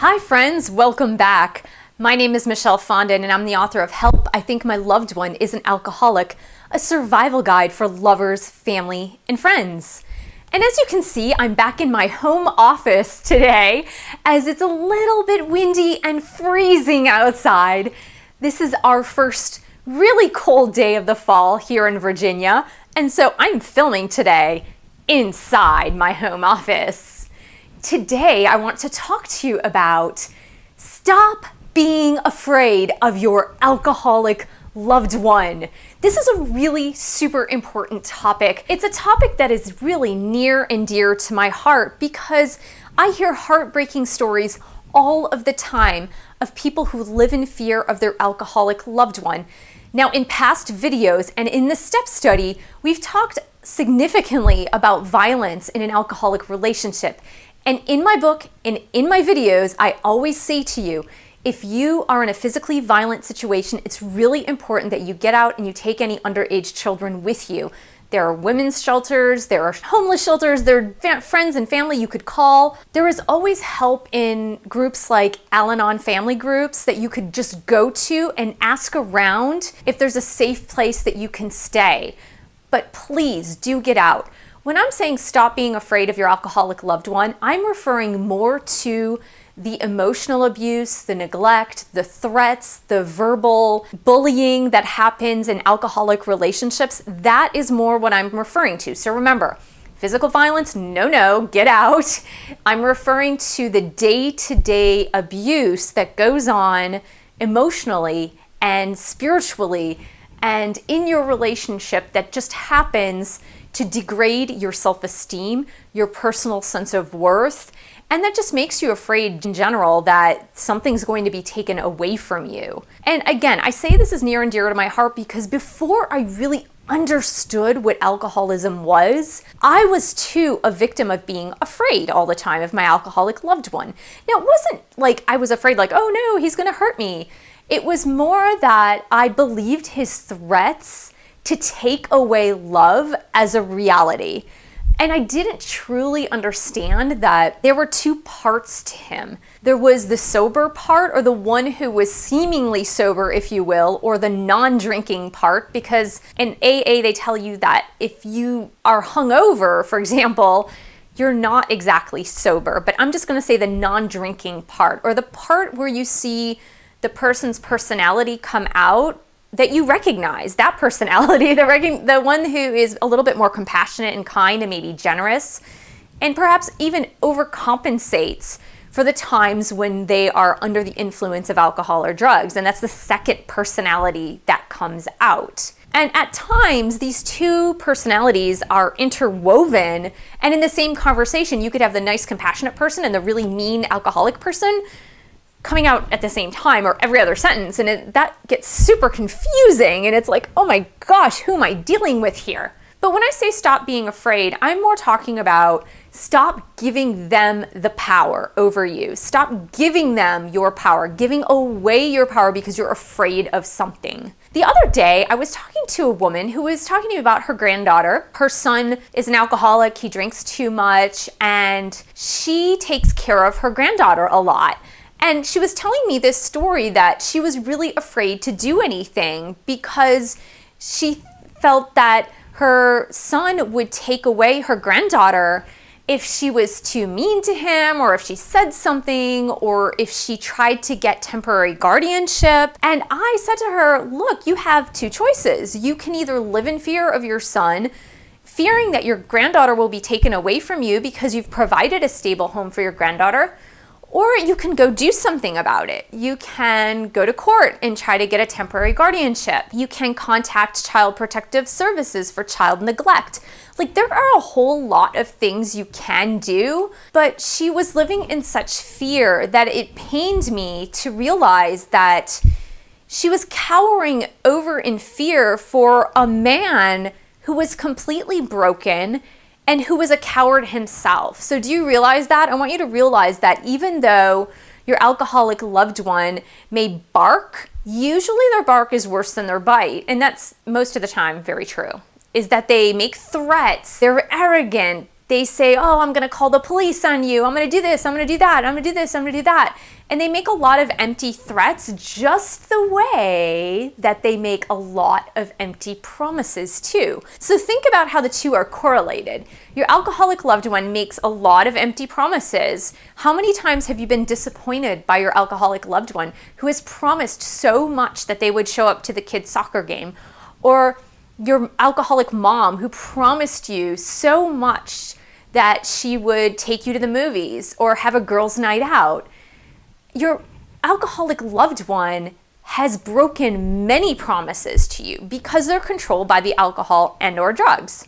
Hi friends, welcome back. My name is Michelle Fondin and I'm the author of Help, I Think My Loved One is an Alcoholic, a survival guide for lovers, family, and friends. And as you can see, I'm back in my home office today as it's a little bit windy and freezing outside. This is our first really cold day of the fall here in Virginia, and so I'm filming today inside my home office. Today, I want to talk to you about stop being afraid of your alcoholic loved one. This is a really super important topic. It's a topic that is really near and dear to my heart because I hear heartbreaking stories all of the time of people who live in fear of their alcoholic loved one. Now, in past videos and in the STEP study, we've talked significantly about violence in an alcoholic relationship. And in my book and in my videos, I always say to you, if you are in a physically violent situation, it's really important that you get out and you take any underage children with you. There are women's shelters, there are homeless shelters, there are friends and family you could call. There is always help in groups like Al-Anon family groups that you could just go to and ask around if there's a safe place that you can stay. But please do get out. When I'm saying stop being afraid of your alcoholic loved one, I'm referring more to the emotional abuse, the neglect, the threats, the verbal bullying that happens in alcoholic relationships. That is more what I'm referring to. So remember, physical violence, no, get out. I'm referring to the day-to-day abuse that goes on emotionally and spiritually and in your relationship that just happens to degrade your self-esteem, your personal sense of worth, and that just makes you afraid in general that something's going to be taken away from you. And again, I say this is near and dear to my heart because before I really understood what alcoholism was, I was too a victim of being afraid all the time of my alcoholic loved one. Now, it wasn't like I was afraid like, oh no, he's gonna hurt me. It was more that I believed his threats to take away love as a reality. And I didn't truly understand that there were two parts to him. There was the sober part, or the one who was seemingly sober, if you will, or the non-drinking part, because in AA they tell you that if you are hungover, for example, you're not exactly sober. But I'm just gonna say the non-drinking part, or the part where you see the person's personality come out that you recognize, that personality, the one who is a little bit more compassionate and kind and maybe generous, and perhaps even overcompensates for the times when they are under the influence of alcohol or drugs. And that's the second personality that comes out. And at times, these two personalities are interwoven, and in the same conversation, you could have the nice, compassionate person and the really mean alcoholic person coming out at the same time or every other sentence, and that gets super confusing, and it's like, oh my gosh, who am I dealing with here? But when I say stop being afraid, I'm more talking about stop giving them the power over you. Stop giving them your power, giving away your power because you're afraid of something. The other day, I was talking to a woman who was talking to me about her granddaughter. Her son is an alcoholic, he drinks too much, and she takes care of her granddaughter a lot. And she was telling me this story that she was really afraid to do anything because she felt that her son would take away her granddaughter if she was too mean to him, or if she said something, or if she tried to get temporary guardianship. And I said to her, look, you have two choices. You can either live in fear of your son, fearing that your granddaughter will be taken away from you because you've provided a stable home for your granddaughter, or you can go do something about it. You can go to court and try to get a temporary guardianship. You can contact Child Protective Services for child neglect. Like, there are a whole lot of things you can do, but she was living in such fear that it pained me to realize that she was cowering over in fear for a man who was completely broken and who was a coward himself. So do you realize that? I want you to realize that even though your alcoholic loved one may bark, usually their bark is worse than their bite. And that's most of the time very true, is that they make threats, they're arrogant, they say, oh, I'm going to call the police on you. I'm going to do this. I'm going to do that. I'm going to do this. I'm going to do that. And they make a lot of empty threats just the way that they make a lot of empty promises too. So think about how the two are correlated. Your alcoholic loved one makes a lot of empty promises. How many times have you been disappointed by your alcoholic loved one who has promised so much that they would show up to the kids' soccer game? Or your alcoholic mom who promised you so much that she would take you to the movies or have a girls' night out. Your alcoholic loved one has broken many promises to you because they're controlled by the alcohol and or drugs.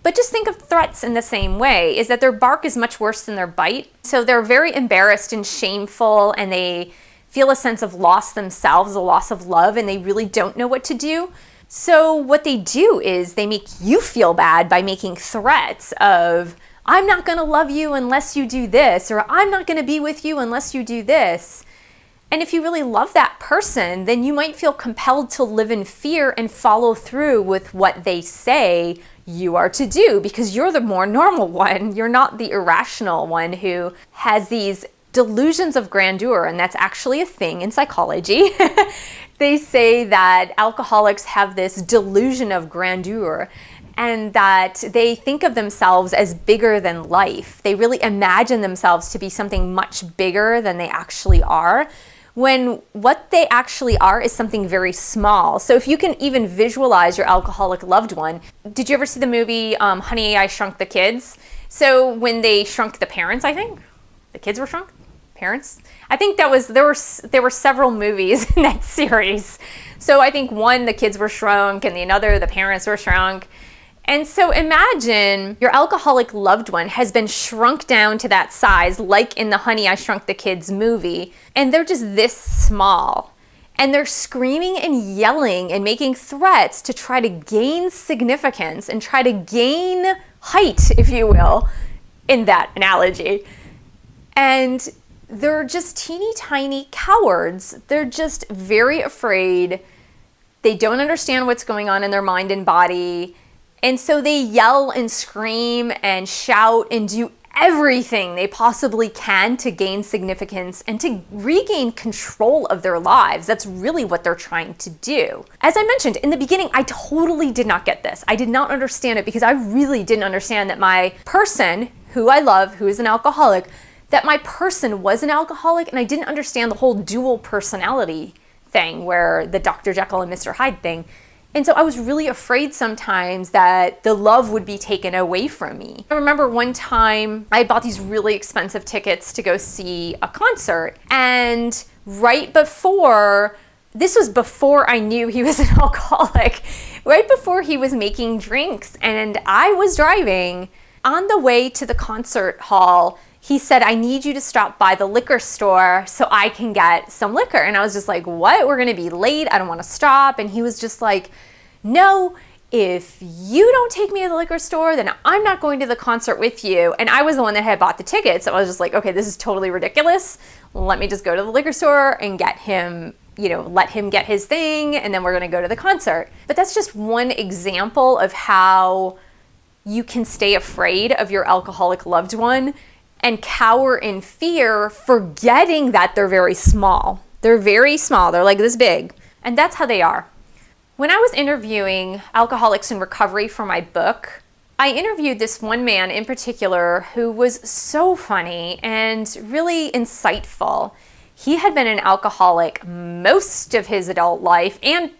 But just think of threats in the same way, is that their bark is much worse than their bite. So they're very embarrassed and shameful, and they feel a sense of loss themselves, a loss of love, and they really don't know what to do. So what they do is they make you feel bad by making threats of, I'm not going to love you unless you do this, or I'm not going to be with you unless you do this. And if you really love that person, then you might feel compelled to live in fear and follow through with what they say you are to do, because you're the more normal one. You're not the irrational one who has these delusions of grandeur, and that's actually a thing in psychology. They say that alcoholics have this delusion of grandeur, and that they think of themselves as bigger than life. They really imagine themselves to be something much bigger than they actually are, when what they actually are is something very small. So if you can even visualize your alcoholic loved one, did you ever see the movie Honey, I Shrunk the Kids? So when they shrunk the parents, I think, the kids were shrunk? Parents? I think there were several movies in that series. So I think one, the kids were shrunk, and the another, the parents were shrunk. And so imagine your alcoholic loved one has been shrunk down to that size, like in the Honey, I Shrunk the Kids movie, and they're just this small. And they're screaming and yelling and making threats to try to gain significance and try to gain height, if you will, in that analogy. And they're just teeny tiny cowards. They're just very afraid. They don't understand what's going on in their mind and body. And so they yell and scream and shout and do everything they possibly can to gain significance and to regain control of their lives. That's really what they're trying to do. As I mentioned in the beginning, I totally did not get this. I did not understand it because I really didn't understand that my person, who I love, who is an alcoholic, that my person was an alcoholic, and I didn't understand the whole dual personality thing, where the Dr. Jekyll and Mr. Hyde thing. And so I was really afraid sometimes that the love would be taken away from me. I remember one time I bought these really expensive tickets to go see a concert, and right before, this was before I knew he was an alcoholic, right before he was making drinks, and I was driving. On the way to the concert hall, he said, I need you to stop by the liquor store so I can get some liquor. And I was just like, what? We're going to be late. I don't want to stop. And he was just like, no, if you don't take me to the liquor store, then I'm not going to the concert with you. And I was the one that had bought the tickets. So I was just like, okay, this is totally ridiculous. Let me just go to the liquor store and get him, let him get his thing. And then we're going to go to the concert. But that's just one example of how you can stay afraid of your alcoholic loved one and cower in fear, forgetting that they're very small. They're very small. They're like this big. And that's how they are. When I was interviewing alcoholics in recovery for my book, I interviewed this one man in particular who was so funny and really insightful. He had been an alcoholic most of his adult life and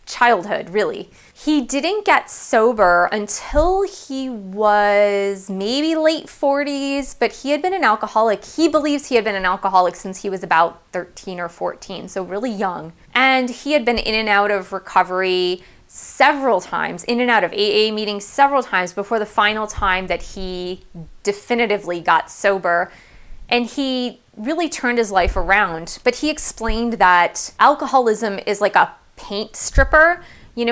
childhood, really. He didn't get sober until he was maybe late 40s, but he had been an alcoholic. He believes he had been an alcoholic since he was about 13 or 14, so really young. And he had been in and out of recovery several times, in and out of AA meetings several times before the final time that he definitively got sober. And he really turned his life around. But he explained that alcoholism is like a paint stripper,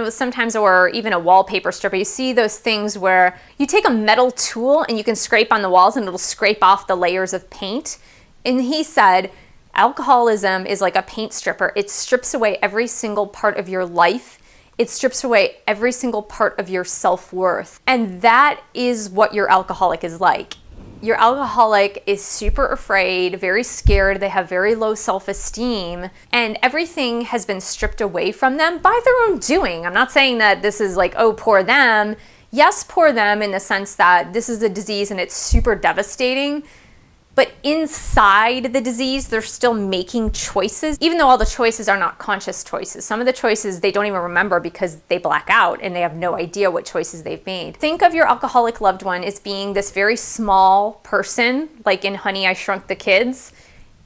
sometimes, or even a wallpaper stripper. You see those things where you take a metal tool and you can scrape on the walls and it'll scrape off the layers of paint. And he said, alcoholism is like a paint stripper. It strips away every single part of your life It strips away every single part of your self-worth. And that is what your alcoholic is like. Your alcoholic is super afraid, very scared, they have very low self-esteem, and everything has been stripped away from them by their own doing. I'm not saying that this is like, oh, poor them. Yes, poor them in the sense that this is a disease and it's super devastating. But inside the disease, they're still making choices, even though all the choices are not conscious choices. Some of the choices they don't even remember because they black out and they have no idea what choices they've made. Think of your alcoholic loved one as being this very small person, like in Honey, I Shrunk the Kids,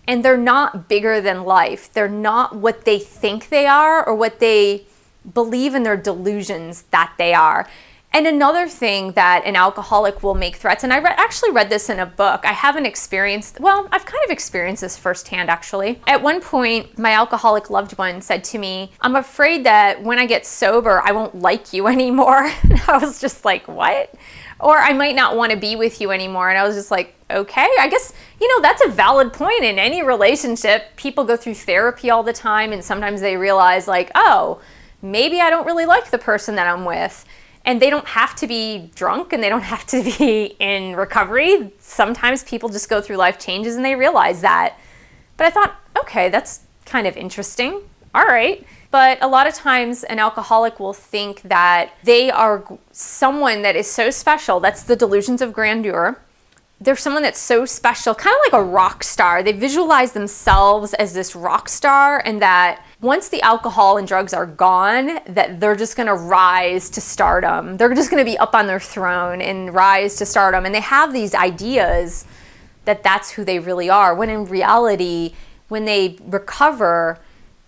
and they're not bigger than life. They're not what they think they are or what they believe in their delusions that they are. And another thing that an alcoholic will make threats, and I actually read this in a book. I haven't experienced, well, I've kind of experienced this firsthand actually. At one point, my alcoholic loved one said to me, I'm afraid that when I get sober, I won't like you anymore. And I was just like, what? Or I might not want to be with you anymore. And I was just like, okay, I guess, that's a valid point in any relationship. People go through therapy all the time, and sometimes they realize like, oh, maybe I don't really like the person that I'm with. And they don't have to be drunk and they don't have to be in recovery. Sometimes people just go through life changes and they realize that. But I thought, okay, that's kind of interesting. All right. But a lot of times an alcoholic will think that they are someone that is so special. That's the delusions of grandeur. They're someone that's so special, kind of like a rock star. They visualize themselves as this rock star, and that once the alcohol and drugs are gone, that they're just going to rise to stardom. They're just going to be up on their throne and rise to stardom. And they have these ideas that that's who they really are, when in reality, when they recover,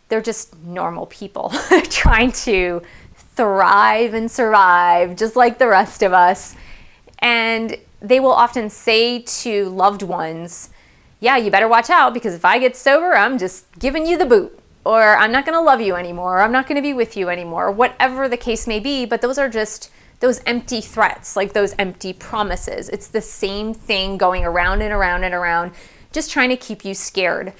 they're just normal people trying to thrive and survive just like the rest of us. And they will often say to loved ones, yeah, you better watch out, because if I get sober, I'm just giving you the boot, or I'm not going to love you anymore, or I'm not going to be with you anymore, or whatever the case may be. But those are just those empty threats, like those empty promises. It's the same thing going around and around and around, just trying to keep you scared.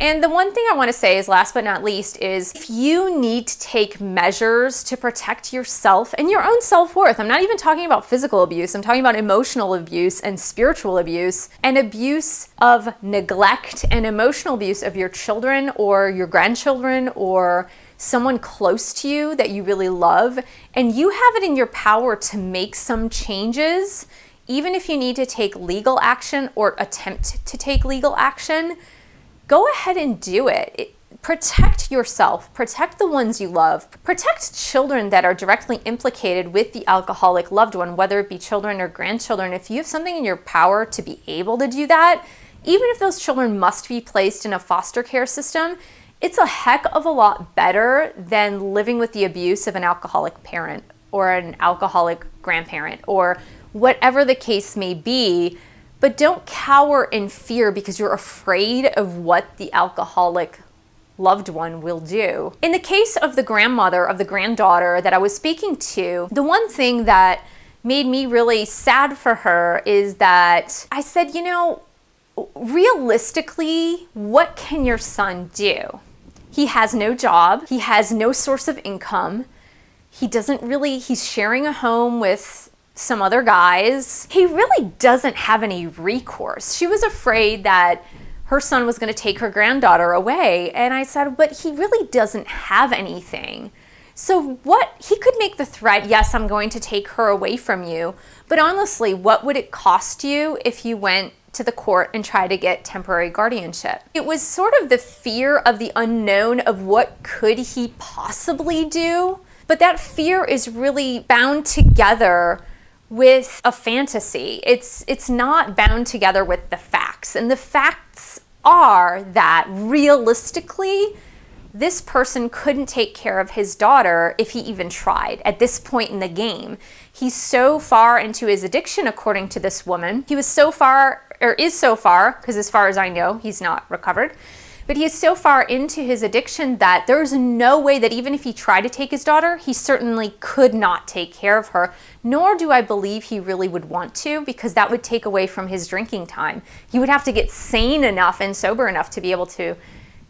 And the one thing I want to say is, last but not least, is if you need to take measures to protect yourself and your own self-worth, I'm not even talking about physical abuse, I'm talking about emotional abuse and spiritual abuse, and abuse of neglect and emotional abuse of your children or your grandchildren or someone close to you that you really love, and you have it in your power to make some changes, even if you need to take legal action or attempt to take legal action. Go ahead and do it. Protect yourself, protect the ones you love, protect children that are directly implicated with the alcoholic loved one, whether it be children or grandchildren. If you have something in your power to be able to do that, even if those children must be placed in a foster care system, it's a heck of a lot better than living with the abuse of an alcoholic parent or an alcoholic grandparent or whatever the case may be. But don't cower in fear because you're afraid of what the alcoholic loved one will do. In the case of the grandmother of the granddaughter that I was speaking to, the one thing that made me really sad for her is that I said, realistically, what can your son do? He has no job. He has no source of income. He's sharing a home with some other guys. He really doesn't have any recourse. She was afraid that her son was going to take her granddaughter away. And I said, but he really doesn't have anything. So he could make the threat, yes, I'm going to take her away from you. But honestly, what would it cost you if you went to the court and tried to get temporary guardianship? It was sort of the fear of the unknown of what could he possibly do. But that fear is really bound together with a fantasy. It's not bound together with the facts. And the facts are that realistically, this person couldn't take care of his daughter if he even tried at this point in the game. He's so far into his addiction, according to this woman. He was so far, or is so far, because as far as I know, he's not recovered. But he is so far into his addiction that there's no way that even if he tried to take his daughter, he certainly could not take care of her, nor do I believe he really would want to, because that would take away from his drinking time. He would have to get sane enough and sober enough to be able to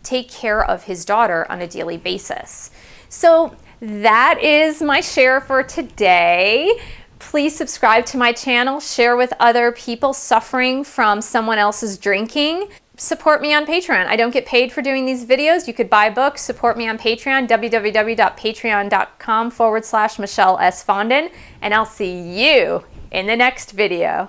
take care of his daughter on a daily basis. So that is my share for today. Please subscribe to my channel, share with other people suffering from someone else's drinking. Support me on Patreon. I don't get paid for doing these videos. You could buy books, support me on Patreon, www.patreon.com/Michelle S. Fondin, and I'll see you in the next video.